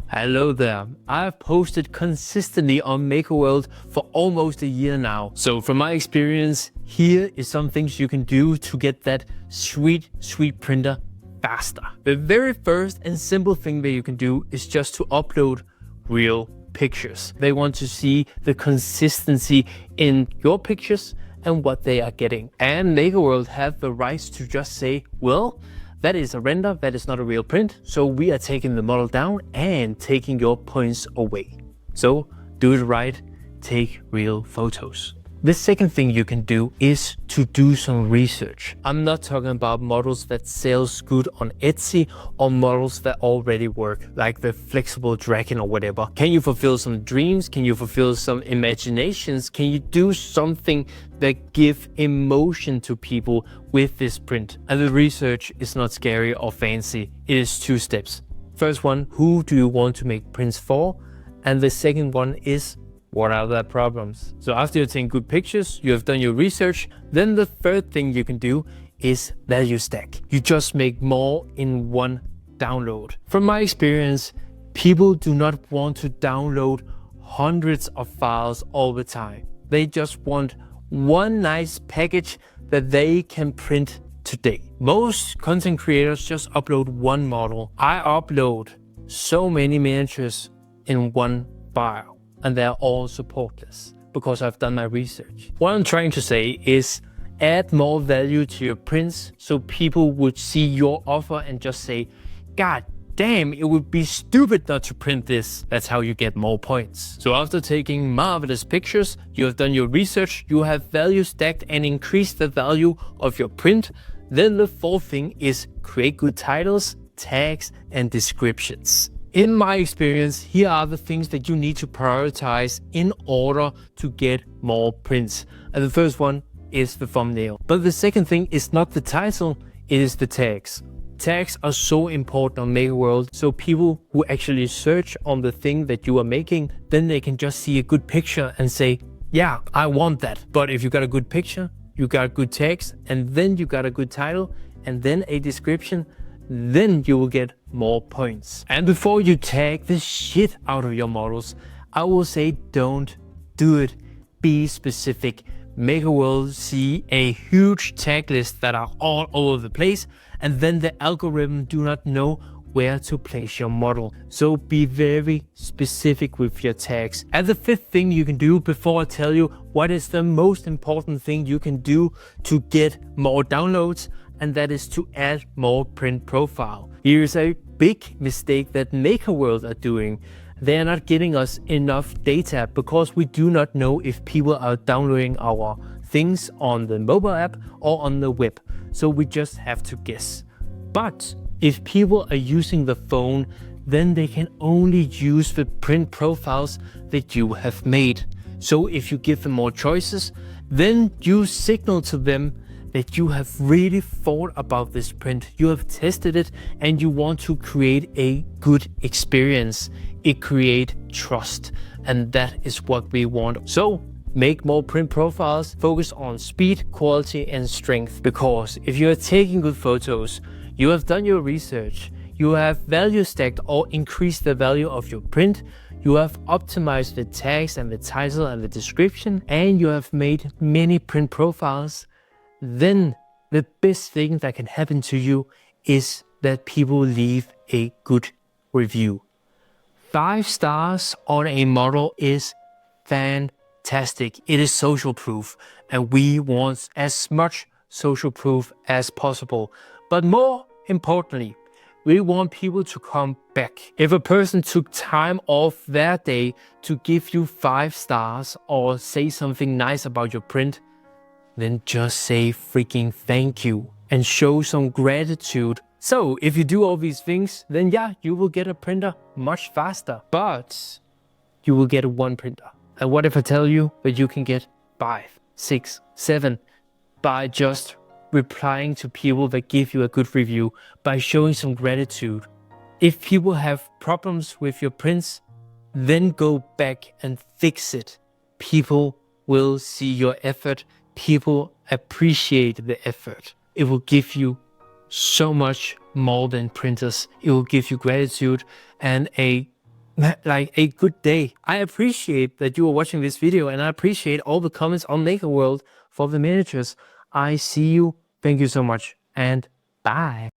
Hello there. I've posted consistently on Makerworld for almost a year now. So from my experience, here is some things you can do to get that sweet printer faster. The very first and simple thing that you can do is just to upload real pictures. They want to see the consistency in your pictures and what they are getting. And Makerworld have the rights to just say, well, that is a render, that is not a real print, so we are taking the model down and taking your points away. So do it right, take real photos. The second thing you can do is to do some research. I'm not talking about models that sells good on Etsy or models that already work, like the flexible dragon or whatever. Can you fulfill some dreams? Can you fulfill some imaginations? Can you do something that give emotion to people with this print? And the research is not scary or fancy. It is 2 steps. First one, who do you want to make prints for? And the second one is, what are their problems? So after you've taken good pictures, you have done your research, then the third thing you can do is value stack. You just make more in one download. From my experience, people do not want to download hundreds of files all the time. They just want one nice package that they can print today. Most content creators just upload one model. I upload so many miniatures in one file. And they're all supportless because I've done my research. What I'm trying to say is add more value to your prints so people would see your offer and just say, God damn, it would be stupid not to print this. That's how you get more points. So after taking marvelous pictures, you have done your research, you have value stacked and increased the value of your print. Then the fourth thing is create good titles, tags, and descriptions. In my experience, here are the things that you need to prioritize in order to get more prints. And the first one is the thumbnail. But the second thing is not the title, it is the tags. Tags are so important on Makerworld, so people who actually search on the thing that you are making, then they can just see a good picture and say, yeah, I want that. But if you got a good picture, you got good tags, and then you got a good title, and then a description, then you will get more points. And before you tag the shit out of your models, I will say don't do it. Be specific. Makerworld see a huge tag list that are all over the place, and then the algorithm do not know where to place your model. So be very specific with your tags. And the fifth thing you can do before I tell you what is the most important thing you can do to get more downloads, and that is to add more print profile. Here is a big mistake that Makerworld are doing. They are not getting us enough data because we do not know if people are downloading our things on the mobile app or on the web. So we just have to guess. But if people are using the phone, then they can only use the print profiles that you have made. So if you give them more choices, then you signal to them that you have really thought about this print, you have tested it, and you want to create a good experience. It creates trust, and that is what we want. So make more print profiles, focus on speed, quality, and strength. Because if you are taking good photos, you have done your research, you have value stacked or increased the value of your print, you have optimized the tags and the title and the description, and you have made many print profiles, then the best thing that can happen to you is that people leave a good review. 5 stars on a model is fantastic. It is social proof, and we want as much social proof as possible. But more importantly, we want people to come back. If a person took time off their day to give you 5 stars or say something nice about your print, then just say freaking thank you and show some gratitude. So if you do all these things, then yeah, you will get a printer much faster, but you will get one printer. And what if I tell you that you can get 5, 6, 7 by just replying to people that give you a good review, by showing some gratitude? If people have problems with your prints, then go back and fix it. People will see your effort. People appreciate the effort. It will give you so much more than printers. It will give you gratitude and a like a good day. I appreciate that you are watching this video, and I appreciate all the comments on Makerworld for the miniatures. I see you. Thank you so much, and bye.